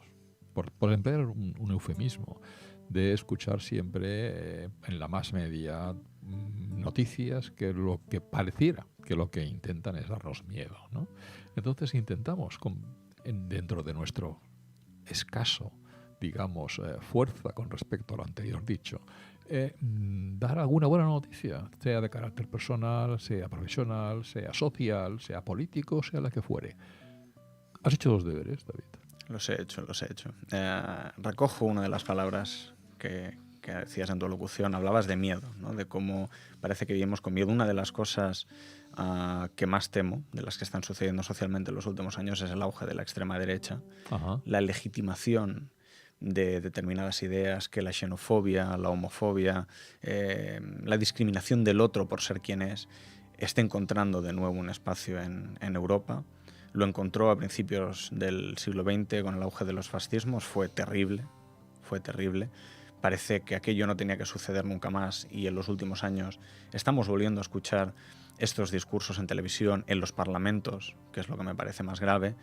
por emplear un eufemismo, de escuchar siempre en la más media noticias que lo que pareciera que lo que intentan es darnos miedo, ¿no? Entonces intentamos, dentro de nuestro escaso, digamos, fuerza con respecto a lo anterior dicho, dar alguna buena noticia, sea de carácter personal, sea profesional, sea social, sea político, sea la que fuere. ¿Has hecho los deberes, David? Los he hecho. Recojo una de las palabras que decías en tu locución. Hablabas de miedo, ¿no? De cómo parece que vivimos con miedo. Una de las cosas que más temo, de las que están sucediendo socialmente en los últimos años, es el auge de la extrema derecha. Ajá. La legitimación de determinadas ideas, que la xenofobia, la homofobia, la discriminación del otro por ser quien es, está encontrando de nuevo un espacio en Europa. Lo encontró a principios del siglo XX con el auge de los fascismos. Fue terrible. Parece que aquello no tenía que suceder nunca más y en los últimos años estamos volviendo a escuchar estos discursos en televisión, en los parlamentos, que es lo que me parece más grave.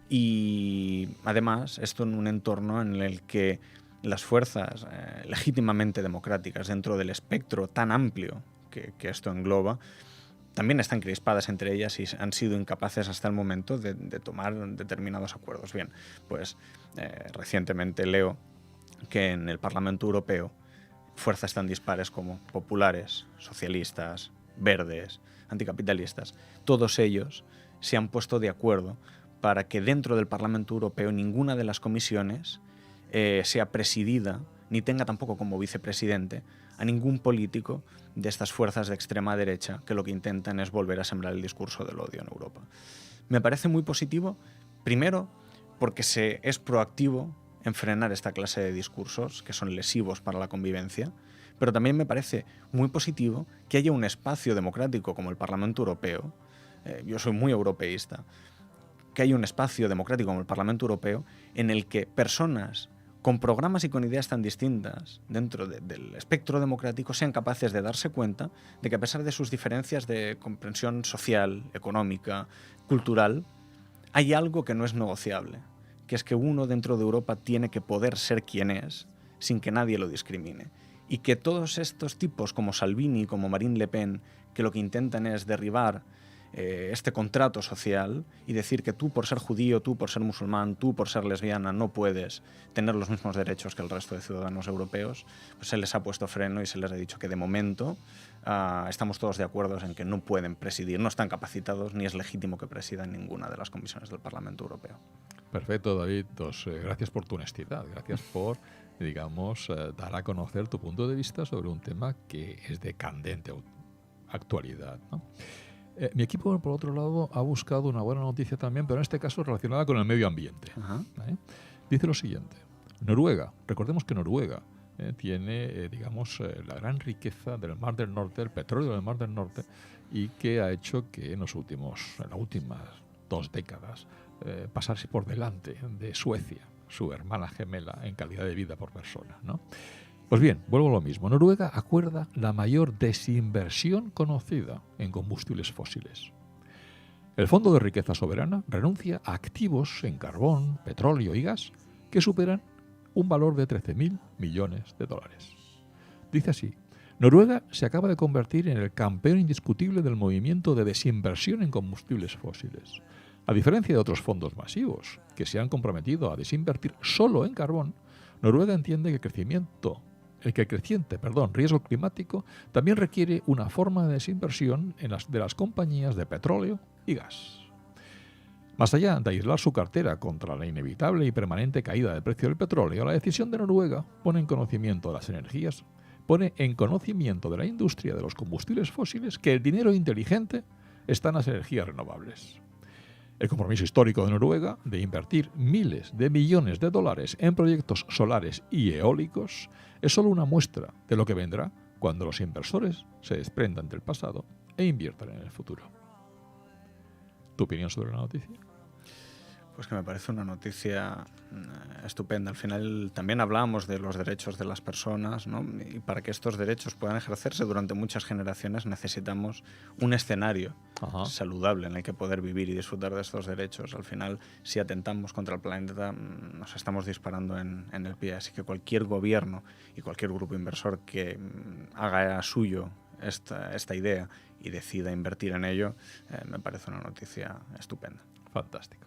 Y además, esto en un entorno en el que las fuerzas legítimamente democráticas dentro del espectro tan amplio que esto engloba, también están crispadas entre ellas y han sido incapaces hasta el momento de tomar determinados acuerdos. Bien, pues recientemente leo que en el Parlamento Europeo fuerzas tan dispares como populares, socialistas, verdes, anticapitalistas, todos ellos se han puesto de acuerdo para que dentro del Parlamento Europeo ninguna de las comisiones sea presidida, ni tenga tampoco como vicepresidente a ningún político de estas fuerzas de extrema derecha que lo que intentan es volver a sembrar el discurso del odio en Europa. Me parece muy positivo, primero porque es proactivo en frenar esta clase de discursos que son lesivos para la convivencia, pero también me parece muy positivo que haya un espacio democrático como el Parlamento Europeo. Yo soy muy europeísta. Que haya un espacio democrático como el Parlamento Europeo en el que personas con programas y con ideas tan distintas dentro del espectro democrático sean capaces de darse cuenta de que a pesar de sus diferencias de comprensión social, económica, cultural, hay algo que no es negociable, que es que uno dentro de Europa tiene que poder ser quien es sin que nadie lo discrimine. Y que todos estos tipos como Salvini, como Marine Le Pen, que lo que intentan es derribar este contrato social y decir que tú por ser judío, tú por ser musulmán, tú por ser lesbiana no puedes tener los mismos derechos que el resto de ciudadanos europeos, pues se les ha puesto freno y se les ha dicho que de momento estamos todos de acuerdo en que no pueden presidir, no están capacitados ni es legítimo que presidan ninguna de las comisiones del Parlamento Europeo. Perfecto, David. Pues, gracias por tu honestidad, gracias por, digamos, dar a conocer tu punto de vista sobre un tema que es de candente actualidad, ¿no? Mi equipo, por otro lado, ha buscado una buena noticia también, pero en este caso relacionada con el medio ambiente. Dice lo siguiente. Noruega, recordemos que Noruega tiene, digamos, la gran riqueza del Mar del Norte, el petróleo del Mar del Norte, y que ha hecho que en las últimas 2 décadas pasarse por delante de Suecia, su hermana gemela en calidad de vida por persona, ¿no? Pues bien, vuelvo a lo mismo. Noruega acuerda la mayor desinversión conocida en combustibles fósiles. El Fondo de Riqueza Soberana renuncia a activos en carbón, petróleo y gas que superan un valor de 13.000 millones de dólares. Dice así: Noruega se acaba de convertir en el campeón indiscutible del movimiento de desinversión en combustibles fósiles. A diferencia de otros fondos masivos que se han comprometido a desinvertir solo en carbón, Noruega entiende que el creciente riesgo climático también requiere una forma de desinversión de las compañías de petróleo y gas. Más allá de aislar su cartera contra la inevitable y permanente caída del precio del petróleo, la decisión de Noruega pone en conocimiento de la industria de los combustibles fósiles que el dinero inteligente está en las energías renovables. El compromiso histórico de Noruega de invertir miles de millones de dólares en proyectos solares y eólicos es solo una muestra de lo que vendrá cuando los inversores se desprendan del pasado e inviertan en el futuro. ¿Tu opinión sobre la noticia? Pues que me parece una noticia estupenda. Al final también hablábamos de los derechos de las personas, ¿no? Y para que estos derechos puedan ejercerse durante muchas generaciones necesitamos un escenario saludable en el que poder vivir y disfrutar de estos derechos. Al final, si atentamos contra el planeta, nos estamos disparando en el pie. Así que cualquier gobierno y cualquier grupo inversor que haga suyo esta idea y decida invertir en ello, me parece una noticia estupenda. Fantástico.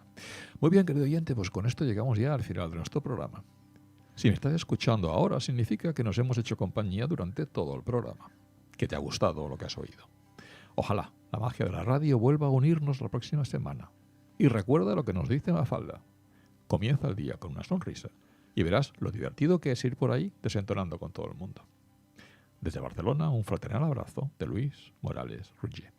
Muy bien, querido oyente, pues con esto llegamos ya al final de nuestro programa. Si me estás escuchando ahora, significa que nos hemos hecho compañía durante todo el programa, que te ha gustado lo que has oído. Ojalá la magia de la radio vuelva a unirnos la próxima semana. Y recuerda lo que nos dice Mafalda. Comienza el día con una sonrisa y verás lo divertido que es ir por ahí desentonando con todo el mundo. Desde Barcelona, un fraternal abrazo de Luis Morales Ruggier.